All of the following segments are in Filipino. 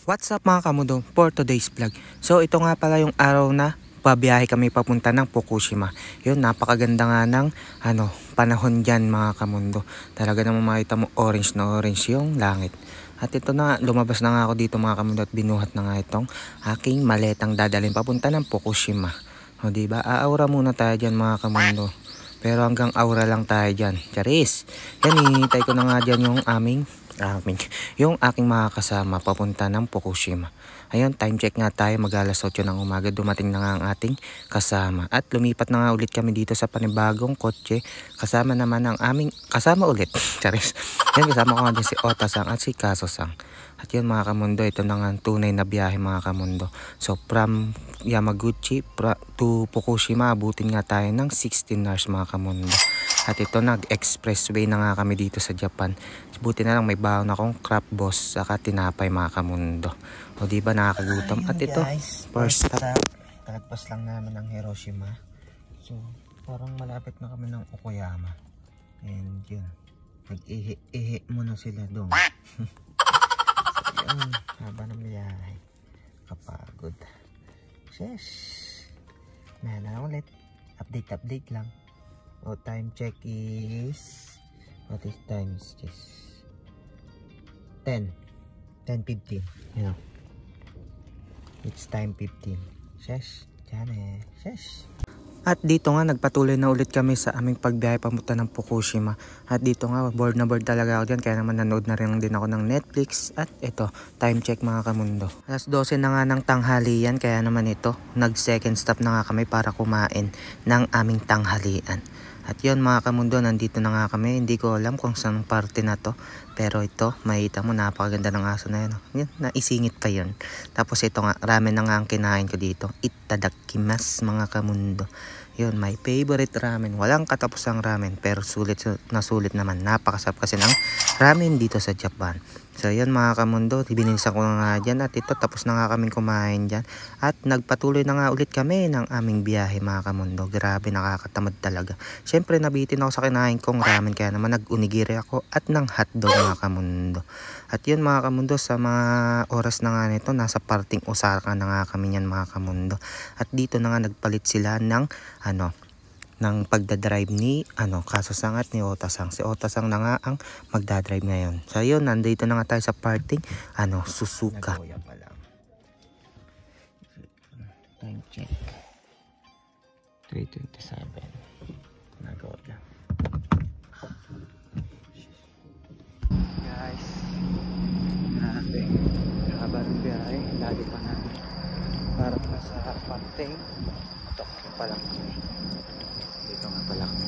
What's up mga kamundo for today's vlog. So ito nga pala yung araw na babiyahe kami papunta ng Fukushima. Yun, napakaganda nga ng panahon dyan mga kamundo. Talaga naman makita mo orange na orange yung langit. At ito na, lumabas na nga ako dito mga kamundo at binuhat na nga itong aking maletang dadalhin papunta ng Fukushima. O diba, aaura muna tayo dyan mga kamundo. Pero hanggang aura lang tayo dyan. Charis! Yan, hinihintay ko na nga dyan yung yung aking mga kasama papunta ng Fukushima. Ayun, time check nga tayo, mag-alas 8 ng umaga, dumating na nga ang ating kasama. At lumipat na nga ulit kami dito sa panibagong kotse, kasama naman ang aming kasama ulit. Charis. Yan, kasama ko nga din si Ota-san at si Kaso-san. At yun mga kamundo, ito na nga ang tunay na biyahe mga kamundo. So from Yamaguchi to Fukushima, abutin nga tayo ng 16 hours mga kamundo. At ito, nag-expressway na nga kami dito sa Japan. Buti na lang may baon akong crab boss saka tinapay mga kamundo. O diba, nakakagutom. At ito, first stop, talagpas lang namin ng Hiroshima. So parang malapit na kami ng Okayama. And yun, nag-ihi muna sila doon. Yun, haba ng biyahe. Kapagod. Yes. May na ulit. Update lang. O, time check is, what is time is this? 10:15. You know, it's time 15. Shesh, dyan eh. Shesh. At dito nga, nagpatuloy na ulit kami sa aming pagbiyahe pamunta ng Fukushima. At dito nga, bored na bored talaga ako dyan. Kaya naman nanood na rin din ako ng Netflix. At ito, time check mga kamundo. Alas 12 na nga ng tanghalian. Kaya naman ito, nag second stop na nga kami para kumain ng aming tanghalian. At yun mga kamundo, nandito na nga kami. Hindi ko alam kung saan parte na to. Pero ito, makita mo, napakaganda ng aso na yun. Yan, naisingit pa yun. Tapos ito nga, ramen na nga ang kinain ko dito. Itadakimasu mga kamundo. Yun, my favorite ramen. Walang katapusang ramen, pero sulit naman. Napakasarap kasi ng ramen dito sa Japan. So yun mga kamundo, binilisan ko na nga dyan. At ito, tapos na nga kaming kumain dyan. At nagpatuloy na nga ulit kami ng aming biyahe mga kamundo. Grabe, nakakatamad talaga. Syempre, nabitin ako sa kinain kong ramen. Kaya naman nag-unigiri ako at ng hotdog mga kamundo. At yun mga kamundo, sa mga oras na nga nito, nasa parting Osaka na nga kami yan mga kamundo. At dito na nga nagpalit sila ng ng pagdadrive ni Kaso-san at ni Ota-san. Si Ota-san na nga ang magdadrive ngayon. So yun, nandito na nga tayo sa parting Suzuka. Time check 3:27. Nagoya. Guys, grabe, haba ng biyahe, lagi pa namin parang nasa parting Tokyo pa lang kami. Dito nga pala kami.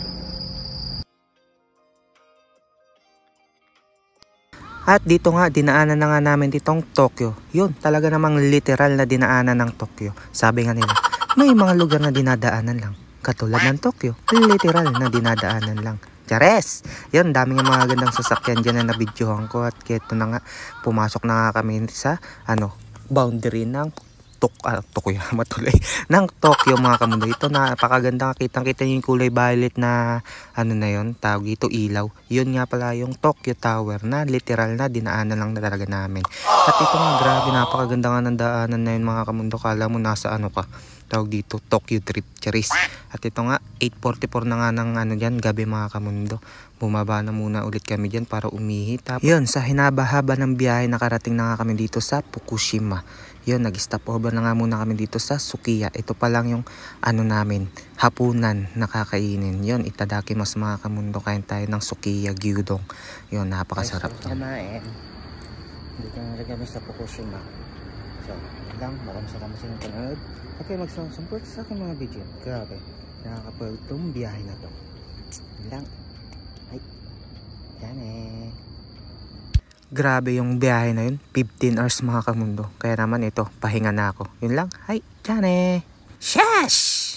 At dito nga, dinaanan na nga namin ditong Tokyo. Yun, talaga namang literal na dinaanan ng Tokyo. Sabi nga nila, may mga lugar na dinadaanan lang. Katulad ng Tokyo, literal na dinadaanan lang. Chares! Yun, daming mga gandang sasakyan dyan na nabidyohan ko. At keto na nga, pumasok na nga kami sa boundary ng Tokuyama tuloy ng Tokyo mga kamundo. Ito, napakaganda, kitang-kita yung kulay violet na na yun, tawag ito ilaw. Yun nga pala yung Tokyo Tower na literal na dinaanan lang na talaga namin. At ito nga, grabe, napakaganda nga ng daanan na yun mga kamundo. Kala mo nasa ka, tawag dito, Tokyo trip. Charis. At ito nga, 8:44 na nga ng dyan, gabi mga kamundo. Bumaba na muna ulit kami dyan para umihi. Yun, sa hinaba-haba ng biyahe, nakarating na nga kami dito sa Fukushima. Yun, nag-stop over na nga muna kami dito sa Sukiya. Ito pa lang yung namin, hapunan na kakainin. Yun, itadakimasu mga kamundo, kain tayo ng Sukiya gyudon. Yun, napakasarap to. Dito na kami sa Fukushima. So, lang, maraming salamat sa inyong panood. Okay, mag-support sa aking mga video. Grabe, nakakapagod itong biyahe na to. Lang. Ay, yan eh. Grabe yung biyahe na yun, 15 hours mga kamundo. Kaya naman ito, pahinga na ako. Yun lang, ay, yan eh. Shesh!